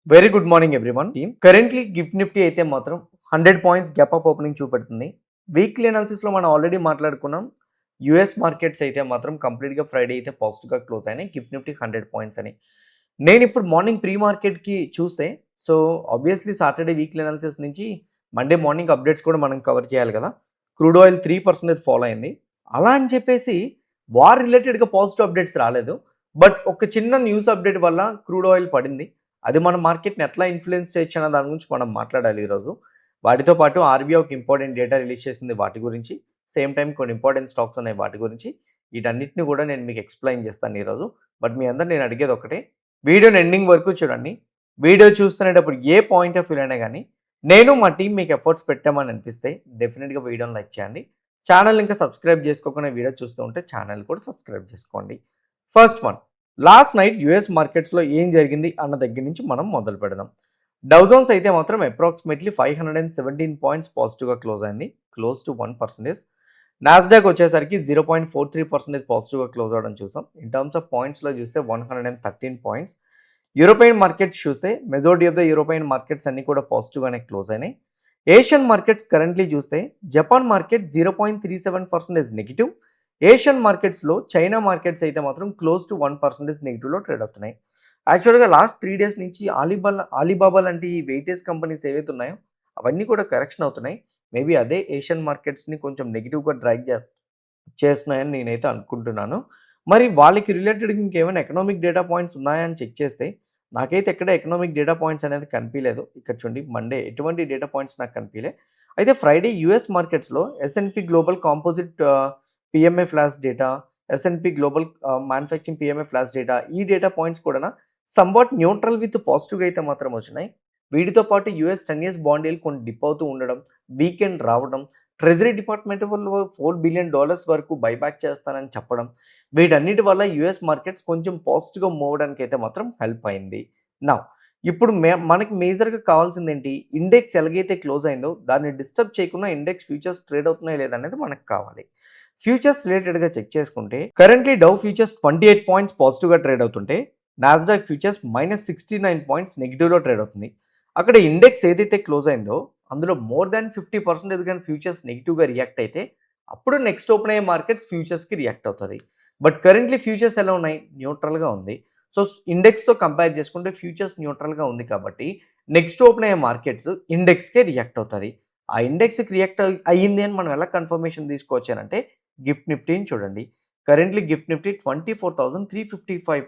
Very good morning everyone team. Currently gift Nifty అయితే మాత్రం 100 points gap up opening చూపెడుతుంది. Weekly అనాలిసిస్లో మనం already మాట్లాడుకున్నాం. యూఎస్ మార్కెట్స్ అయితే మాత్రం కంప్లీట్గా ఫ్రైడే అయితే పాజిటివ్గా క్లోజ్ అయినాయి. గిఫ్ట్ నిఫ్టీ 100 పాయింట్స్ అని. నేను ఇప్పుడు మార్నింగ్ ప్రీ మార్కెట్కి చూస్తే so obviously Saturday weekly analysis నుంచి మండే మార్నింగ్ అప్డేట్స్ కూడా మనం కవర్ చేయాలి కదా. క్రూడ్ ఆయిల్ 3% ఫాలో అయింది. అలా అని చెప్పేసి వార్ రిలేటెడ్గా పాజిటివ్ అప్డేట్స్ రాలేదు. బట్ ఒక చిన్న న్యూస్ అప్డేట్ వల్ల క్రూడ్ ఆయిల్ పడింది. అది మన మార్కెట్ని ఎట్లా ఇన్ఫ్లుయెన్స్ చేయొచ్చు అన్న దాని గురించి మనం మాట్లాడాలి ఈరోజు. వాటితో పాటు ఆర్బీఐ ఒక ఇంపార్టెంట్ డేటా రిలీజ్ చేసింది వాటి గురించి, సేమ్ టైం కొన్ని ఇంపార్టెంట్ స్టాక్స్ ఉన్నాయి వాటి గురించి. వీటన్నిటిని కూడా నేను మీకు ఎక్స్ప్లెయిన్ చేస్తాను ఈరోజు. బట్ మీ అందరు నేను అడిగేది ఒకటే, వీడియోని ఎండింగ్ వరకు చూడండి. వీడియో చూస్తునేటప్పుడు ఏ పాయింట్ ఆఫ్ వ్యూ అయినా కానీ నేను మా టీం మీకు ఎఫర్ట్స్ పెట్టామని అనిపిస్తే డెఫినెట్గా వీడియోని లైక్ చేయండి. ఛానల్ ఇంకా సబ్స్క్రైబ్ చేసుకోకుండా వీడియో చూస్తూ ఉంటే ఛానల్ కూడా సబ్స్క్రైబ్ చేసుకోండి. First one, last night US మార్కెట్స్లో ఏం జరిగింది అన్న దగ్గర నుంచి మనం మొదలు పెడదాం. డౌ జోన్స్ అయితే మాత్రం అప్రాక్సిమేట్లీ 517 పాయింట్స్ పాజిటివ్గా క్లోజ్ అయింది, క్లోజ్ టు 1%. నాస్డాక్ వచ్చేసరికి 0.43% పాజిటివ్గా క్లోజ్ అవ్వడం చూసాం. ఇన్ టర్మ్స్ ఆఫ్ పాయింట్స్లో చూస్తే 113 పాయింట్స్. యూరోపియన్ మార్కెట్స్ చూస్తే majority of the European markets అన్ని కూడా పాజిటివ్గానే క్లోజ్ అయినాయి. ఏషియన్ మార్కెట్స్ కరెంట్లీ చూస్తే జపాన్ మార్కెట్ 0.37% నెగిటివ్. ఏషియన్ మార్కెట్స్లో చైనా మార్కెట్స్ అయితే మాత్రం క్లోజ్ టు 1% నెగిటివ్లో ట్రేడ్ అవుతున్నాయి. యాక్చువల్గా లాస్ట్ 3 డేస్ నుంచి అలీబాబా లాంటి ఈ వెయిటేజ్ కంపెనీస్ ఏవైతే ఉన్నాయో అవన్నీ కూడా కరెక్షన్ అవుతున్నాయి. మేబీ అదే ఏషియన్ మార్కెట్స్ని కొంచెం నెగిటివ్గా డ్రాగ్ చేస్తున్నాయని నేనైతే అనుకుంటున్నాను. మరి వాళ్ళకి రిలేటెడ్ ఇంకేమైనా ఎకనామిక్ డేటా పాయింట్స్ ఉన్నాయా అని చెక్ చేస్తే నాకైతే ఎక్కడ ఎకనామిక్ డేటా పాయింట్స్ అనేది కనిపించలేదు. ఇక్కడ చూడండి, మండే ఎటువంటి డేటా పాయింట్స్ నాకు కనిపించలే. అయితే ఫ్రైడే యూఎస్ మార్కెట్స్లో S and P global composite PMI flash data, S and P global manufacturing PMI flash data, ఈ డేటా పాయింట్స్ కూడా సమ్వాట్ న్యూట్రల్ విత్ పాజిటివ్గా అయితే మాత్రం వచ్చినాయి. వీటితో పాటు యూఎస్ 10 ఇయర్స్ బాండ్ yield కొన్ని డిప్ అవుతూ ఉండడం, వీకెండ్ రావడం, ట్రెజరీ డిపార్ట్మెంట్ వాళ్ళు $4 బిలియన్ వరకు బైబ్యాక్ చేస్తానని చెప్పడం, వీటన్నిటి వల్ల యూఎస్ మార్కెట్స్ కొంచెం పాజిటివ్గా మూవ్ అవ్వడానికి అయితే మాత్రం హెల్ప్ అయింది. నా ఇప్పుడు మనకి మేజర్గా కావాల్సింది ఏంటి, ఇండెక్స్ ఎలాగైతే క్లోజ్ అయిందో దాన్ని డిస్టర్బ్ చేయకుండా ఇండెక్స్ ఫ్యూచర్స్ ట్రేడ్ అవుతున్నాయి లేదనేది మనకు కావాలి. ఫ్యూచర్స్ రిలేటెడ్గా చెక్ చేసుకుంటే కరెంట్లీ డౌ ఫ్యూచర్స్ 28 పాయింట్స్ పాజిటివ్గా ట్రేడ్ అవుతుంటే నాస్డాక్ ఫ్యూచర్స్ -69 పాయింట్స్ నెగిటివ్లో ట్రేడ్ అవుతుంది. అక్కడ ఇండెక్స్ ఏదైతే క్లోజ్ అయిందో అందులో మోర్ దాన్ 50% కానీ ఫ్యూచర్స్ నెగిటివ్గా రియాక్ట్ అయితే అప్పుడు నెక్స్ట్ ఓపెన్ అయ్యే మార్కెట్స్ ఫ్యూచర్స్కి రియాక్ట్ అవుతుంది. బట్ కరెంట్లీ ఫ్యూచర్స్ ఎలా ఉన్నాయి, న్యూట్రల్గా ఉంది. సో ఇండెక్స్తో కంపేర్ చేసుకుంటే ఫ్యూచర్స్ న్యూట్రల్గా ఉంది కాబట్టి నెక్స్ట్ ఓపెన్ అయ్యే మార్కెట్స్ ఇండెక్స్కే రియాక్ట్ అవుతుంది. ఆ ఇండెక్స్కి రియాక్ట్ అయ్యింది అని మనం ఎలా కన్ఫర్మేషన్ తీసుకోవచ్చు అని అంటే గిఫ్ట్ నిఫ్టీని చూడండి. కరెంట్లీ గిఫ్ట్ నిఫ్టీ 24,355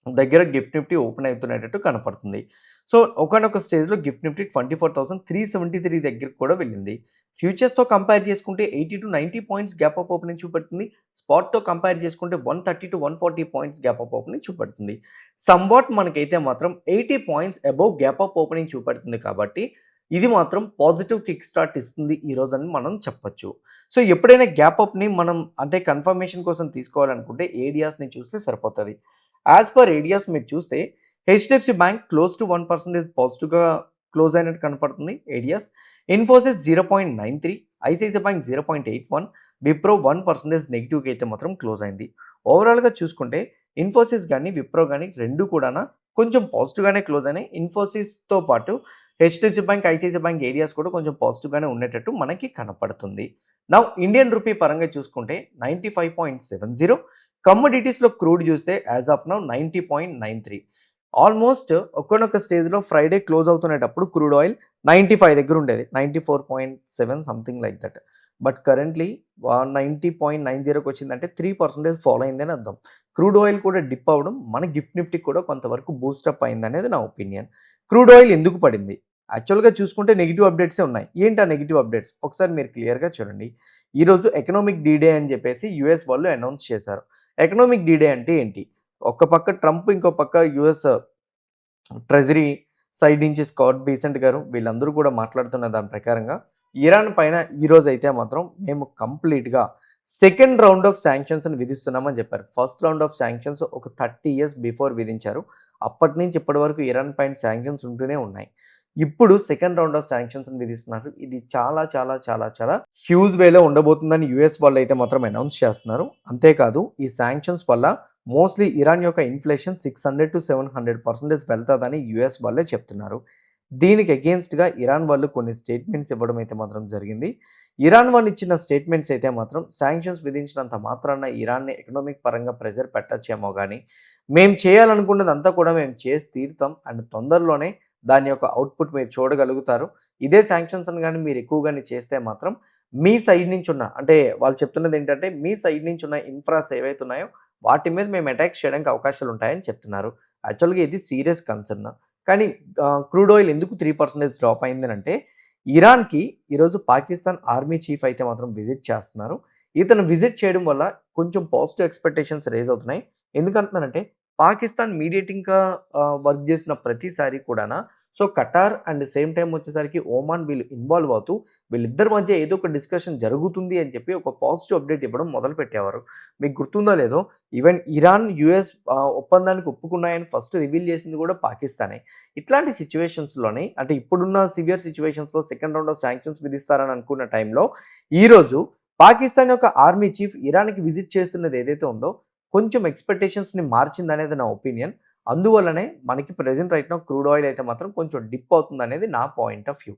దగ్గర గిఫ్ట్ నిఫ్టీ ఓపెన్ అవుతున్నట్టు కనపడుతుంది. సో ఒకానొక స్టేజ్‌లో గిఫ్ట్ నిఫ్టీ 24,373 దగ్గరికి కూడా వెళ్ళింది. ఫ్యూచర్స్‌తో కంపేర్ చేసుకుంటే 80-90 పాయింట్స్ గ్యాప్ అప్ ఓపెనింగ్ చూపెడుతుంది. స్పాట్‌తో కంపేర్ చేసుకుంటే 130-140 పాయింట్స్ గ్యాప్ అప్ ఓపెనింగ్ చూపెడుతుంది. సమ్‌వాట్ మనకైతే మాత్రం 80 points above gap up opening చూపెడుతుంది కాబట్టి ఇది మాత్రం పాజిటివ్ కిక్ స్టార్ట్ ఇస్తుంది ఈరోజు అని మనం చెప్పొచ్చు. సో ఎప్పుడైనా గ్యాప్ అప్‌ని మనం అంటే కన్ఫర్మేషన్ కోసం తీసుకోవాలనుకుంటే ఏడియాస్‌ని చూస్తే సరిపోతది. యాజ్ పర్ ఏడియాస్ మీరు చూస్తే హెచ్డిఎఫ్సి బ్యాంక్ క్లోజ్ టు 1% పాజిటివ్గా క్లోజ్ అయినట్టు కనపడుతుంది ఏడియాస్. ఇన్ఫోసిస్ 0.93, ఐసిఐసిఐ బ్యాంక్ 0.81, విప్రో 1% నెగిటివ్గా అయితే మాత్రం క్లోజ్ అయింది. ఓవరాల్గా చూసుకుంటే ఇన్ఫోసిస్ కానీ విప్రో కానీ రెండు కూడా కొంచెం పాజిటివ్గానే క్లోజ్ అయినాయి. ఇన్ఫోసిస్తో పాటు HDFC bank, ICICI bank areas కూడా కొంచెం పాజిటివ్గానే ఉండేటట్టు మనకి కనపడుతుంది. నౌ ఇండియన్ రూపీ పరంగా చూసుకుంటే 95.70, కమోడిటీస్లో క్రూడ్ చూస్తే యాజ్ ఆఫ్ నౌ 90.93. ఆల్మోస్ట్ ఒక్కనొక స్టేజ్లో ఫ్రైడే క్లోజ్ అవుతున్నప్పుడు క్రూడ్ ఆయిల్ 95 దగ్గర ఉండేది, 94.7 something like that. But currently 90.90కి వచ్చిందంటే 3% ఫాలో అయిందని అర్థం. క్రూడ్ ఆయిల్ కూడా డిప్ అవ్వడం మన గిఫ్ట్ నిఫ్టీ కూడా కొంతవరకు బూస్టప్ అయిందనేది నా ఒపీనియన్. క్రూడ్ ఆయిల్ ఎందుకు పడింది, యాక్చువల్గా చూసుకుంటే నెగిటివ్ అప్డేట్సే ఉన్నాయి. ఏంటి ఆ నెగిటివ్ అప్డేట్స్ ఒకసారి మీరు క్లియర్గా చూడండి. ఈరోజు ఎకనామిక్ డీడే అని చెప్పేసి యూఎస్ వాళ్ళు అనౌన్స్ చేశారు. ఎకనామిక్ డీడే అంటే ఏంటి, ఒక పక్క ట్రంప్, ఇంకో పక్క యూఎస్ ట్రెజరీ సైడ్ నుంచి స్కాట్ బీసెంట్ గారు వీళ్ళందరూ కూడా మాట్లాడుతున్న దాని ప్రకారంగా ఇరాన్ పైన ఈరోజు అయితే మాత్రం మేము కంప్లీట్గా సెకండ్ రౌండ్ ఆఫ్ శాంక్షన్స్ని విధిస్తున్నామని చెప్పారు. ఫస్ట్ రౌండ్ ఆఫ్ శాంక్షన్స్ ఒక 30 ఇయర్స్ బిఫోర్ విధించారు. అప్పటి నుంచి ఇప్పటి వరకు ఇరాన్ పైన శాంక్షన్స్ ఉంటూనే ఉన్నాయి. ఇప్పుడు సెకండ్ రౌండ్ ఆఫ్ శాంక్షన్స్ని విధిస్తున్నారు. ఇది చాలా చాలా చాలా చాలా హ్యూజ్ వేలో ఉండబోతుందని యూఎస్ వాళ్ళు అయితే మాత్రం అనౌన్స్ చేస్తున్నారు. అంతేకాదు ఈ శాంక్షన్స్ వల్ల మోస్ట్లీ ఇరాన్ యొక్క ఇన్ఫ్లేషన్ 600 to 700% వెళ్తుందని యుఎస్ వాళ్ళే చెప్తున్నారు. దీనికి అగెయిన్స్ట్‌గా ఇరాన్ వాళ్ళు కొన్ని స్టేట్మెంట్స్ ఇవ్వడం అయితే మాత్రం జరిగింది. ఇరాన్ వాళ్ళు ఇచ్చిన స్టేట్మెంట్స్ అయితే మాత్రం శాంక్షన్స్ విధించినంత మాత్రాన ఇరాన్‌ని ఎకనామిక్ పరంగా ప్రెషర్ పెట్టచ్చేమో గానీ, మేము చేయాలనుకున్నదంతా కూడా మేము చేసి తీరుతాం అండ్ తొందరలోనే దాని యొక్క అవుట్‌పుట్ మీరు చూడగలుగుతారు. ఇదే శాంక్షన్స్ అని గాని మీరు ఎక్కువగానే చేస్తే మాత్రం మీ సైడ్ నుంచి ఉన్న అంటే వాళ్ళు చెప్తున్నదేంటంటే మీ సైడ్ నుంచి ఉన్న ఇన్‌ఫ్రాస్ ఏవైతే ఉన్నాయో వాటి మీద మేము అటాక్స్ చేయడానికి అవకాశాలు ఉంటాయని చెప్తున్నారు. యాక్చువల్‌గా ఇది సీరియస్ కన్సర్న్. కానీ క్రూడ్ ఆయిల్ ఎందుకు 3% డ్రాప్ అయిందనంటే, ఇరాన్‌కి ఈరోజు పాకిస్తాన్ ఆర్మీ చీఫ్ అయితే మాత్రం విజిట్ చేస్తున్నారు. ఇతను విజిట్ చేయడం వల్ల కొంచెం పాజిటివ్ ఎక్స్‌పెక్టేషన్స్ రైజ్ అవుతున్నాయి. ఎందుకంటున్నానంటే, పాకిస్తాన్ మీడియేటింగ్‌గా వర్క్ చేసిన ప్రతిసారి కూడాన so, Qatar and same time వచ్చేసరికి ఒమాన్ వీళ్ళు ఇన్వాల్వ్ అవుతూ వీళ్ళిద్దరి మధ్య ఏదో ఒక డిస్కషన్ జరుగుతుంది అని చెప్పి ఒక పాజిటివ్ అప్డేట్ ఇవ్వడం మొదలుపెట్టేవారు. మీకు గుర్తుందో లేదో ఈవెన్ ఇరాన్, యూఎస్ ఒప్పందానికి ఒప్పుకున్నాయని ఫస్ట్ రివీల్ చేసింది కూడా పాకిస్తానే. ఇట్లాంటి సిట్యుయేషన్స్‌లోని అంటే ఇప్పుడున్న సివియర్ సిట్యుయేషన్స్‌లో సెకండ్ రౌండ్ ఆఫ్ శాంక్షన్స్ విధిస్తారని అనుకున్న టైంలో ఈరోజు పాకిస్తాన్ యొక్క ఆర్మీ చీఫ్ ఇరాన్‌కి విజిట్ చేస్తున్నది ఏదైతే ఉందో కొంచెం ఎక్స్‌పెక్టేషన్స్‌ని మార్చిందనేది నా ఒపీనియన్. అందువల్లనే మనకి present right now crude oil అయితే మాత్రం కొంచెం డిప్ అవుతుందనేది నా పాయింట్ ఆఫ్ వ్యూ.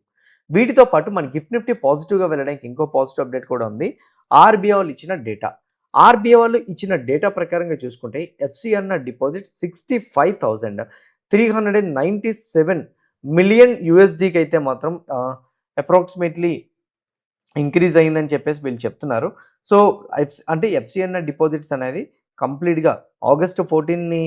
వీటితో పాటు మన గిఫ్ట్ నిఫ్టీ పాజిటివ్‌గా వెళ్ళడానికి ఇంకో పాజిటివ్ అప్డేట్ కూడా ఉంది. ఆర్‌బీఐ వాళ్ళు ఇచ్చిన డేటా. ఆర్‌బీఐ వాళ్ళు ఇచ్చిన డేటా ప్రకారంగా చూసుకుంటే ఎఫ్‌సిఎన్ఆర్ డిపాజిట్ 65,397 మిలియన్ యూఎస్‌డీకి అయితే మాత్రం అప్రాక్సిమేట్‌లీ ఇంక్రీజ్ అయిందని చెప్పేసి వీళ్ళు చెప్తున్నారు. సో, అంటే ఎఫ్‌సిఎన్ఆర్ డిపాజిట్స్ అనేది కంప్లీట్‌గా ఆగస్ట్ 14ని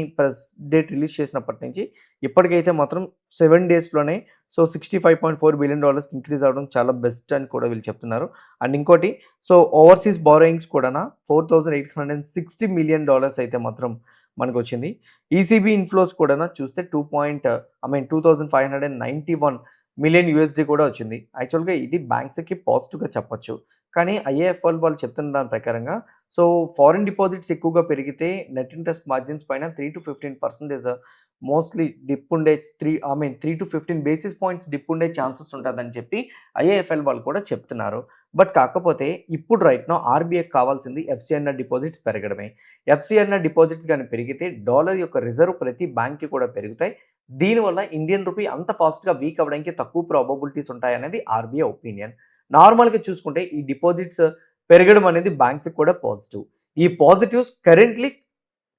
డేట్ రిలీజ్ చేసినప్పటి నుంచి ఇప్పటికైతే మాత్రం 7 డేస్‌లోనే సో, $65.4 బిలియన్ ఇంక్రీజ్ అవ్వడం చాలా బెస్ట్ అని కూడా వీళ్ళు చెప్తున్నారు. అండ్ ఇంకోటి సో, ఓవర్‌సీస్ బారోయింగ్స్ కూడాన $4,860 మిలియన్ అయితే మాత్రం మనకొచ్చింది. ఈసీబీ ఇన్‌ఫ్లోస్ కూడాన చూస్తే 2,591 మిలియన్ యూఎస్‌డీ కూడా వచ్చింది. యాక్చువల్‌గా ఇది బ్యాంక్స్‌కి పాజిటివ్‌గా చెప్పొచ్చు. కానీ ఐఏఎఫ్ఎల్ వాళ్ళు చెప్తున్న దాని ప్రకారంగా సో, ఫారిన్ డిపాజిట్స్ ఎక్కువగా పెరిగితే నెట్ ఇంట్రెస్ట్ మార్జిన్స్ పైన 3-15% మోస్ట్‌లీ డిప్ ఉండే 3-15 బేసిస్ పాయింట్స్ డిప్ ఉండే ఛాన్సెస్ ఉంటదని చెప్పి ఐఏఎఫ్ఎల్ వాళ్ళు కూడా చెప్తున్నారు. బట్ కాకపోతే ఇప్పుడు రైట్ నౌ ఆర్‌బీఐకి కావాల్సింది ఎఫ్‌సిఎన్ఆర్ డిపాజిట్స్ పెరగడమే. ఎఫ్‌సిఎన్ఆర్ డిపాజిట్స్ గాని పెరిగితే డాలర్ యొక్క రిజర్వ్ ప్రతి బ్యాంక్‌కి కూడా పెరుగుతాయి. దీనివల్ల ఇండియన్ రూపీ అంత ఫాస్ట్‌గా వీక్ అవ్వడానికి తక్కువ ప్రాబబిలిటీస్ ఉంటాయనేది ఆర్‌బీఐ ఒపీనియన్. నార్మల్‌గా చూసుకుంటే ఈ డిపాజిట్స్ పెరగడం అనేది బ్యాంక్స్‌కి కూడా పాజిటివ్. ఈ పాజిటివ్స్ కరెంట్‌లీ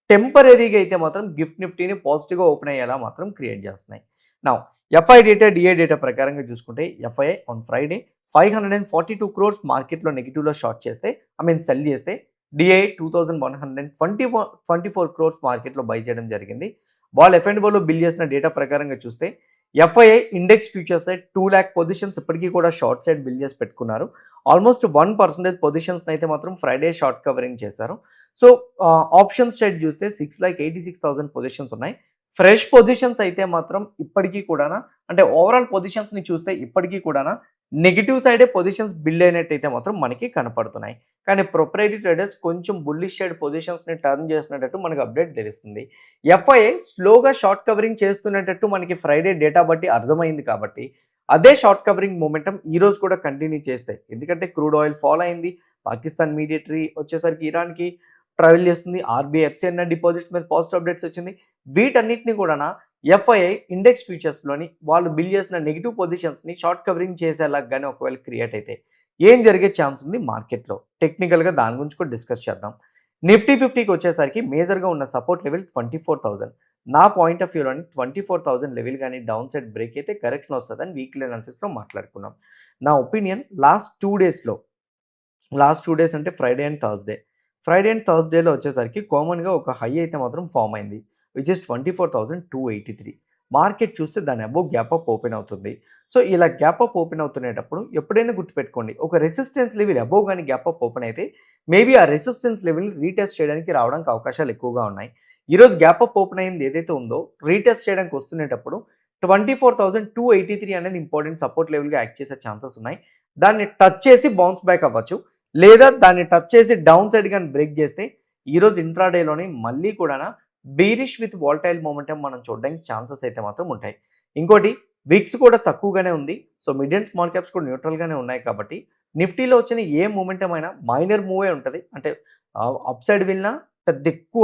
టెంపరరీగా అయితే మాత్రం గిఫ్ట్ నిఫ్టీని పాజిటివ్‌గా ఓపెన్ అయ్యేలా మాత్రం క్రియేట్ చేస్తున్నాయి. Now f i data, DI data ప్రకారంగా చూసుకుంటే ఎఫ్ఐఐ ఆన్ ఫ్రైడే 542 క్రోర్స్ మార్కెట్‌లో నెగెటివ్‌లో షార్ట్ చేస్తే సెల్ చేస్తే డిఐ 2124 క్రోర్స్ మార్కెట్‌లో బై చేయడం జరిగింది. వాళ్ళు ఎఫ్&ఓలో బిల్ చేసిన డేటా ప్రకారంగా చూస్తే FII index futures side 2,00,000 positions ఇప్పటికీ కూడా షార్ట్ సైడ్ బిల్ చేసి పెట్టుకున్నారు. ఆల్మోస్ట్ 1% పొజిషన్స్‌ని అయితే మాత్రం ఫ్రైడే షార్ట్ కవరింగ్ చేశారు. సో, ఆప్షన్స్ సైడ్ చూస్తే 6,86,000 పొజిషన్స్ ఉన్నాయి. ఫ్రెష్ పొజిషన్స్ అయితే మాత్రం ఇప్పటికీ కూడాన అంటే ఓవరాల్ పొజిషన్స్‌ని చూస్తే ఇప్పటికీ కూడాన నెగెటివ్ సైడే పొజిషన్స్ బిల్డ్ అయినట్టయితే మాత్రం మనకి కనపడుతున్నాయి. కానీ ప్రొప్రైటరీ ట్రేడర్స్ కొంచెం బుల్లిష్ సైడ్ పొజిషన్స్‌ని టర్న్ చేసినట్టు మనకు అప్డేట్ తెలుస్తుంది. ఎఫ్ఐఐ స్లోగా షార్ట్ కవరింగ్ చేస్తున్నట్టు మనకి ఫ్రైడే డేటా బట్టి అర్థమైంది కాబట్టి అదే షార్ట్ కవరింగ్ మొమెంటం ఈరోజు కూడా కంటిన్యూ చేస్తాయి. ఎందుకంటే క్రూడ్ ఆయిల్ ఫాల్ అయింది. పాకిస్తాన్ మీడియేటరీ వచ్చేసరికి ఇరాన్‌కి ట్రావెల్ చేస్తుంది. ఆర్‌బీఐ ఎఫ్‌సిఎన్ఆర్ డిపాజిట్స్ మీద పాజిటివ్ అప్డేట్స్ వచ్చింది. వీటన్నిటిని కూడాన ఎఫ్ఐఐ ఇండెక్స్ ఫ్యూచర్స్‌లోని వాళ్ళు బిల్ చేసిన నెగెటివ్ పొజిషన్స్‌ని షార్ట్ కవరింగ్ చేసేలాగా గాని ఒకవేళ క్రియేట్ అయితే ఏం జరిగే ఛాన్స్ ఉంది మార్కెట్‌లో? టెక్నికల్‌గా దాని గురించి కూడా డిస్కస్ చేద్దాం. నిఫ్టీ 50కి వచ్చేసరికి మేజర్‌గా ఉన్న సపోర్ట్ లెవెల్ 24,000. నా పాయింట్ ఆఫ్ వ్యూలోని 24,000 లెవెల్ గాని డౌన్ సైడ్ బ్రేక్ అయితే కరెక్షన్ వస్తదని వీక్లీ అనాలిసిస్‌లో మాట్లాడుకున్నాం. నా ఒపీనియన్ లాస్ట్ 2 డేస్ అంటే Friday and Thursday. Friday and థర్స్‌డేలో వచ్చేసరికి కామన్‌గా ఒక హై అయితే మాత్రం ఫార్మ్ అయింది. Which is 24,283. మార్కెట్ చూస్తే దాని అబోవ్ గ్యాప్ అప్ ఓపెన్ అవుతుంది. సో, ఇలా గ్యాప్ అప్ ఓపెన్ అవుతునేటప్పుడు ఎప్పుడైనా గుర్తుపెట్టుకోండి. ఒక రెసిస్టెన్స్ లెవెల్ అబోవ్ గాని గ్యాప్ అప్ ఓపెన్ అయితే మేబీ ఆ రెసిస్టెన్స్ లెవెల్‌ని రీటెస్ట్ చేయడానికి రావడానికి అవకాశాలు ఎక్కువగా ఉన్నాయి. ఈరోజు గ్యాప్ అప్ ఓపెన్ అయింది ఏదైతే ఉందో రీటెస్ట్ చేయడానికి వస్తునేటప్పుడు 24,283 అనేది ఇంపార్టెంట్ సపోర్ట్ లెవెల్‌గా యాక్ట్ చేసే ఛాన్సెస్ ఉన్నాయి. దాన్ని టచ్ చేసి బౌన్స్ బ్యాక్ అవ్వచ్చు. లేదా దాన్ని టచ్ చేసి డౌన్ సైడ్ గాని బ్రేక్ చేస్తే ఈరోజు ఇంట్రాడేలోని మళ్ళీ కూడాన బీరిష్ విత్ వాలటైల్ మొమెంటం మనం చూడడానికి ఛాన్సెస్ అయితే మాత్రం ఉంటాయి. ఇంకోటి విక్స్ కూడా తక్కువగానే ఉంది. So, mid and small caps కూడా న్యూట్రల్‌గానే ఉన్నాయి కాబట్టి నిఫ్టీలో వచ్చిన ఏ మొమెంటం అయినా మైనర్ మూవే ఉంటది. అంటే అప్ సైడ్ వెళ్ళినా పెద్ద ఎక్కువ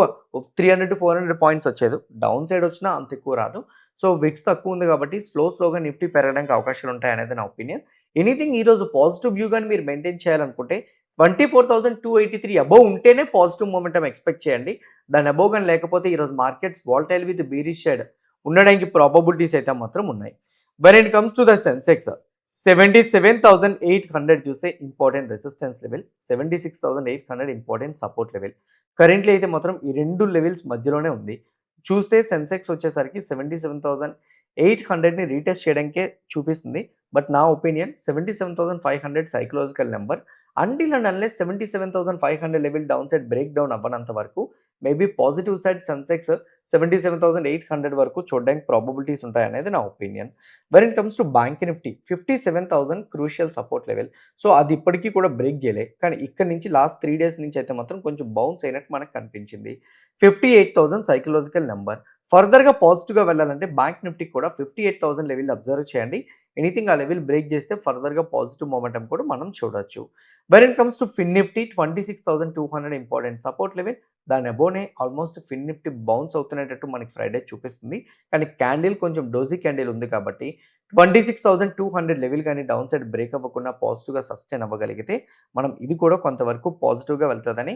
300-400 పాయింట్స్ వచ్చేది. డౌన్ సైడ్ వచ్చినా అంత ఎక్కువ రాదు. సో విక్స్ తక్కువ ఉంది కాబట్టి స్లోగా నిఫ్టీ పెరగడానికి అవకాశాలు ఉంటాయనేది నా ఒపీనియన్. ఎనీథింగ్ ఈరోజు పాజిటివ్ వ్యూ గాని మీరు మెయింటైన్ చేయాలనుకుంటే 24,283 అబోవ్ ఉంటేనే పాజిటివ్ మొమెంటం ఎక్స్‌పెక్ట్ చేయండి. దాని అబోవ్ గాని లేకపోతే ఈరోజు మార్కెట్స్ వాలటైల్ విత్ బీరిష్ షేడ్ ఉండడానికి ప్రాబబిలిటీస్ అయితే మాత్రం ఉన్నాయి. When it comes to the Sensex 77,800 చూస్తే important resistance level, 76,800 important support level. Currently అయితే మాత్రం ఈ 2 లెవెల్స్ మధ్యలోనే ఉంది. చూస్తే సెన్సెక్స్ వచ్చేసరికి 77,800ని రీటెస్ట్ చేయడానికే చూపిస్తుంది. బట్ నా opinion 77,500 psychological number. Until and unless 77,500 level down side break down అవ్వనంత వరకు మేబీ పాజిటివ్ సైడ్ సెన్సెక్స్ 77,800 వరకు చూడడానికి ప్రాబబిలిటీస్ ఉంటాయనేది నా opinion. When it comes to bank Nifty 57,000 crucial support level. So అది ఇప్పటికీ కూడా బ్రేక్ చేయలే. కానీ ఇక్కడ నుంచి లాస్ట్ 3 డేస్ నుంచి అయితే మాత్రం కొంచెం బౌన్స్ అయినట్టు మనకు కనిపించింది. 58,000 సైకలాజికల్ నెంబర్. ఫర్దర్‌గా పాజిటివ్‌గా వెళ్ళాలంటే బ్యాంక్ నిఫ్టీకి కూడా 58,000 లెవెల్ అబ్జర్వ్ చేయండి. ఎనీథింగ్ ఆ లెవెల్ బ్రేక్ చేస్తే ఫర్దర్‌గా పాజిటివ్ మొమెంటం కూడా మనం చూడొచ్చు. When it comes to Fin Nifty 26,200 important support level. దాని అబోవ్‌నే ఆల్మోస్ట్ ఫిన్ నిఫ్టీ బౌన్స్ అవుతునేటట్టు మనకి ఫ్రైడే చూపిస్తుంది. కానీ క్యాండిల్ కొంచెం డోజీ క్యాండిల్ ఉంది కాబట్టి 26,200 లెవెల్ గాని డౌన్ సైడ్ బ్రేక్ అవ్వకుండా పాజిటివ్‌గా సస్టైన్ అవ్వగలిగితే మనం ఇది కూడా కొంతవరకు పాజిటివ్‌గా వెళ్తదని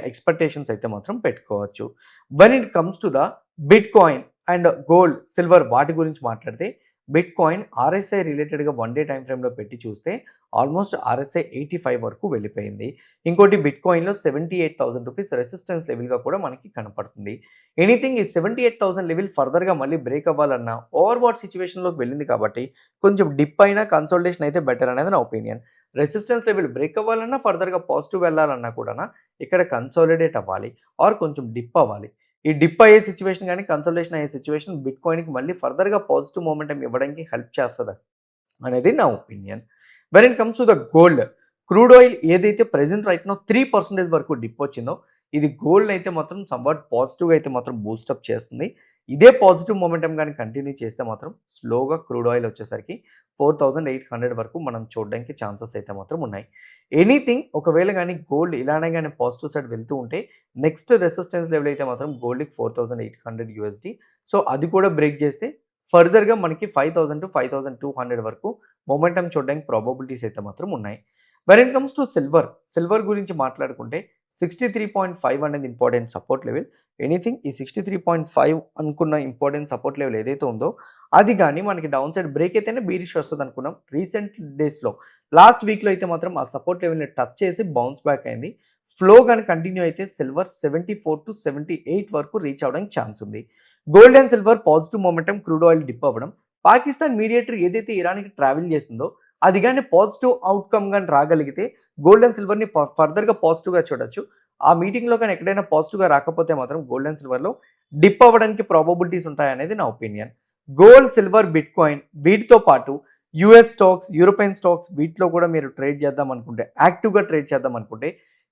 ఎక్స్‌పెక్టేషన్స్ అయితే మాత్రం పెట్టుకోవచ్చు. When it comes to the bitcoin and gold, silver వాటి గురించి మాట్లాడితే బిట్‌కాయిన్ ఆర్ఎస్ఐ రిలేటెడ్‌గా 1 డే టైమ్ ఫ్రేమ్‌లో పెట్టి చూస్తే ఆల్మోస్ట్ ఆర్ఎస్ఐ 85 వరకు వెళ్ళిపోయింది. ఇంకోటి బిట్‌కాయిన్‌లో ₹78,000 రెసిస్టెన్స్ లెవెల్‌గా కూడా మనకి కనపడుతుంది. ఎనీథింగ్ ఈ 78,000 లెవెల్ ఫర్దర్‌గా మళ్ళీ బ్రేక్ అవ్వాలన్నా ఓవర్‌బాట్ సిట్యుయేషన్‌లోకి వెళ్ళింది కాబట్టి కొంచెం డిప్ అయినా కన్సాలిడేషన్ అయితే బెటర్ అనేది నా ఒపీనియన్. రెసిస్టెన్స్ లెవెల్ బ్రేక్ అవ్వాలన్నా ఫర్దర్‌గా పాజిటివ్ వెళ్ళాలన్నా కూడానా ఇక్కడ కన్సాలిడేట్ అవ్వాలి ఆర్ కొంచెం డిప్ అవ్వాలి. ఈ డిప్ అయ్యే సిట్యుయేషన్ గాని, కన్సాలిడేషన్ అయ్యే సిట్యుయేషన్ బిట్‌కాయిన్‌కి మళ్ళీ ఫర్దర్‌గా పాజిటివ్ మొమెంటం ఇవ్వడానికి హెల్ప్ చేస్తది అనేది నా opinion. When it comes to the gold, crude oil ఏదైతే ప్రెజెంట్ రైట్ నౌ 3% వరకు డిప్ వచ్చిందో ఇది గోల్డ్ అయితే మాత్రం సమ్‌వాట్ పాజిటివ్‌గా అయితే మాత్రం బూస్టప్ చేస్తుంది. ఇదే పాజిటివ్ మొమెంటం గాని కంటిన్యూ చేస్తే మాత్రం స్లోగా క్రూడ్ ఆయిల్ వచ్చేసరికి 4,800 వరకు మనం చూడడానికి ఛాన్సెస్ అయితే మాత్రం ఉన్నాయి. ఎనీథింగ్ ఒకవేళ గాని గోల్డ్ ఇలానే గాని పాజిటివ్ సైడ్ వెళ్తూ ఉంటే నెక్స్ట్ రెసిస్టెన్స్ లెవెల్ అయితే మాత్రం గోల్డ్‌కి $4,800. సో అది కూడా బ్రేక్ చేస్తే ఫర్దర్‌గా మనకి 5,000-5,200 వరకు మొమెంటం చూడడానికి ప్రాబబిలిటీస్ అయితే మాత్రం ఉన్నాయి. When it comes to silver, silver గురించి మాట్లాడుకుంటే 63.5 అనేది ఇంపార్టెంట్ సపోర్ట్ లెవెల్. ఎనీథింగ్ ఈ 63.5 అనుకున్న ఇంపార్టెంట్ సపోర్ట్ లెవెల్ ఏదైతే ఉందో అది గాని మనకి డౌన్ సైడ్ బ్రేక్ అయితేనే బీరిష్ వస్తది అనుకున్నాం. రీసెంట్ డేస్‌లో లాస్ట్ వీక్‌లో అయితే మాత్రం ఆ సపోర్ట్ లెవెల్‌ని టచ్ చేసి బౌన్స్ బ్యాక్ అయింది. ఫ్లో గాని కంటిన్యూ అయితే సిల్వర్ 74-78 వరకు రీచ్ అవ్వడానికి ఛాన్స్ ఉంది. Gold and silver positive momentum, crude oil dip అవ్వడం. పాకిస్తాన్ మీడియేటర్ ఏదైతే ఇరాన్‌కి ట్రావెల్ చేసిందో అది గాని పాజిటివ్ అవుట్‌కమ్ గాని రాగలిగితే గోల్డ్ అండ్ సిల్వర్‌ని ఫర్దర్‌గా పాజిటివ్‌గా చూడొచ్చు. ఆ మీటింగ్‌లో గాని ఎక్కడైనా పాజిటివ్‌గా రాకపోతే మాత్రం గోల్డ్ అండ్ సిల్వర్‌లో డిప్ అవ్వడానికి ప్రాబబిలిటీస్ ఉంటాయనేది నా ఒపీనియన్. గోల్డ్, సిల్వర్, బిట్‌కాయిన్ వీటితో పాటు యూఎస్ స్టాక్స్, యూరోపియన్ స్టాక్స్ వీటిలో కూడా మీరు ట్రేడ్ చేద్దాం అనుకుంటే, యాక్టివ్‌గా ట్రేడ్ చేద్దాం అనుకుంటే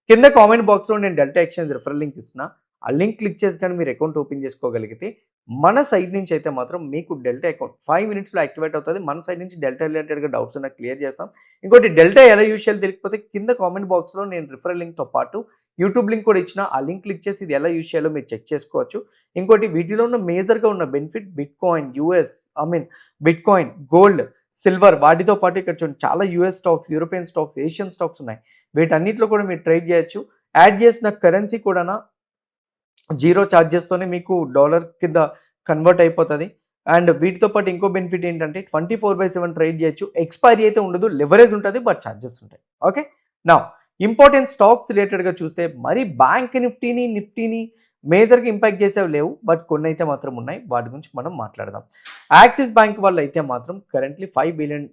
కింద కామెంట్ బాక్స్‌లో నేను డెల్టా ఎక్స్‌చేంజ్ రిఫరల్ లింక్ ఇస్తున్నా. ఆ లింక్ క్లిక్ చేసి కానీ మీరు అకౌంట్ ఓపెన్ చేసుకోగలిగితే మన సైడ్ నుంచి అయితే మాత్రం మీకు డెల్టా అకౌంట్ 5 మినిట్స్‌లో యాక్టివేట్ అవుతది. మన సైడ్ నుంచి డెల్టా రిలేటెడ్‌గా డౌట్స్ ఉన్నా క్లియర్ చేస్తాం. ఇంకోటి డెల్టా ఎలా యూజ్ చేయాలో తెలియకపోతే కింద కామెంట్ బాక్స్‌లో నేను రిఫరల్ లింక్‌తో పాటు యూట్యూబ్ లింక్ కూడా ఇచ్చిన. ఆ లింక్ క్లిక్ చేసి ఇది ఎలా యూజ్ చేయాలో మీరు చెక్ చేసుకోవచ్చు. ఇంకోటి వీటిలో ఉన్న మేజర్‌గా ఉన్న benefit bitcoin, bitcoin, gold, silver వాటితో పాటు ఇక్కడ చూడండి చాలా US stocks, European stocks, Asian stocks ఉన్నాయి. వీటన్నిటిలో కూడా మీరు ట్రేడ్ చేయొచ్చు. యాడ్ చేసిన కరెన్సీ కూడానా 0 చార్జెస్తోనే మీకు డాలర్ కింద కన్వర్ట్ అయిపోతది. అండ్ వీటితో పాటు ఇంకో బెనిఫిట్ ఏంటంటే 24/7 ట్రేడ్ చేయొచ్చు. ఎక్స్‌పైరీ అయితే ఉండదు. లెవరేజ్ ఉంటది. బట్ చార్జెస్ ఉంటాయి. ఓకే. నౌ ఇంపార్టెంట్ స్టాక్స్ రిలేటెడ్‌గా చూస్తే మరి బ్యాంక్ నిఫ్టీని మేజర్‌గా ఇంపాక్ట్ చేసేవి లేవు. బట్ కొన్నైతే మాత్రం ఉన్నాయి. వాటి గురించి మనం మాట్లాడదాం. యాక్సిస్ బ్యాంక్ వాళ్ళు అయితే మాత్రం కరెంట్‌లీ $5 బిలియన్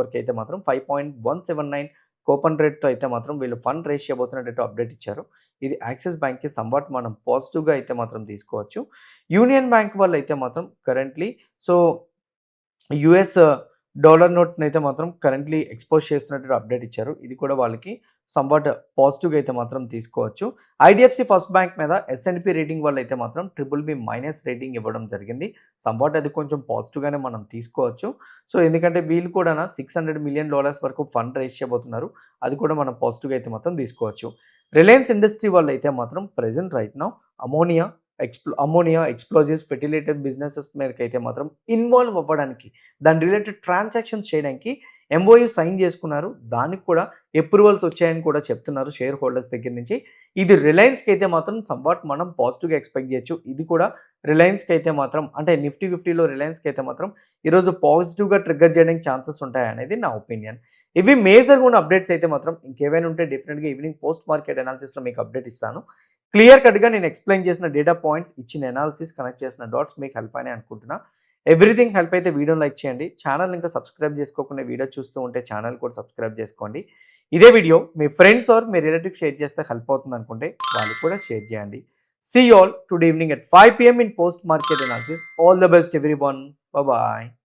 వరకు అయితే మాత్రం 5.179 కూపన్ రేట్‌తో అయితే మాత్రం వీళ్ళు ఫండ్ రైజ్ చేయబోతున్నట్టు అప్డేట్ ఇచ్చారు. ఇది యాక్సిస్ బ్యాంక్‌కి సమ్‌వాట్ మనం పాజిటివ్‌గా అయితే మాత్రం తీసుకోవచ్చు. యూనియన్ బ్యాంక్ వాళ్ళు అయితే మాత్రం కరెంట్‌లీ సో యూఎస్ డాలర్ నోట్‌నైతే మాత్రం కరెంట్‌లీ ఎక్స్‌పోజ్ చేస్తున్నట్టు అప్డేట్ ఇచ్చారు. ఇది కూడా వాళ్ళకి సంవాట్ పాజిటివ్గా అయితే మాత్రం తీసుకోవచ్చు. ఐడిఎఫ్సి ఫస్ట్ బ్యాంక్ మీద ఎస్ఎండ్పి రేటింగ్ వల్ల అయితే మాత్రం BBB- రేటింగ్ ఇవ్వడం జరిగింది. సంవాట్ అది కొంచెం పాజిటివ్గానే మనం తీసుకోవచ్చు. సో ఎందుకంటే వీళ్ళు కూడా $600 మిలియన్ వరకు ఫండ్ రేస్ చేయబోతున్నారు. అది కూడా మనం పాజిటివ్గా అయితే మాత్రం తీసుకోవచ్చు. రిలయన్స్ ఇండస్ట్రీ వాళ్ళు అయితే మాత్రం present right now ammonia explosives fertiliser businesses మీదకైతే మాత్రం ఇన్వాల్వ్ అవ్వడానికి, దాని రిలేటెడ్ ట్రాన్సాక్షన్స్ చేయడానికి ఎంఓయూ సైన్ చేసుకున్నారు. దానికి కూడా అప్రూవల్స్ వచ్చాయని కూడా చెప్తున్నారు షేర్ హోల్డర్స్ దగ్గర నుంచి. ఇది రిలయన్స్కి అయితే మాత్రం సంవాట్ మనం పాజిటివ్గా ఎక్స్పెక్ట్ చేయొచ్చు. ఇది కూడా రిలయన్స్కి అయితే మాత్రం అంటే నిఫ్టీ 50లో రిలయన్స్కి అయితే మాత్రం ఈరోజు పాజిటివ్గా ట్రిగ్గర్ చేయడానికి ఛాన్సెస్ ఉంటాయి అనేది నా ఒపీనియన్. ఇవి మేజర్గా ఉన్న అప్డేట్స్ అయితే మాత్రం ఇంకేమైనా ఉంటే డెఫినెట్గా ఈవినింగ్ పోస్ట్ మార్కెట్ అనాలిసిస్లో మీకు అప్డేట్ ఇస్తాను. క్లియర్ కట్గా నేను ఎక్స్ప్లెయిన్ చేసిన డేటా పాయింట్స్, ఇచ్చిన అనాలిసిస్, కనెక్ట్ చేసిన డాట్స్ మీకు హెల్ప్ అని అనుకుంటున్నా. ఎవ్రీథింగ్ హెల్ప్ అయితే వీడియోని లైక్ చేయండి. ఛానల్ ఇంకా సబ్స్క్రైబ్ చేసుకోకుండా వీడియో చూస్తూ ఉంటే ఛానల్ కూడా సబ్స్క్రైబ్ చేసుకోండి. ఇదే వీడియో మీ ఫ్రెండ్స్ ఆర్ మీ రిలేటివ్స్ షేర్ చేస్తే హెల్ప్ అవుతుంది అనుకుంటే వాళ్ళు కూడా షేర్ చేయండి. See you all today evening at 5 PM in post market analysis. All the best everyone. Bye bye.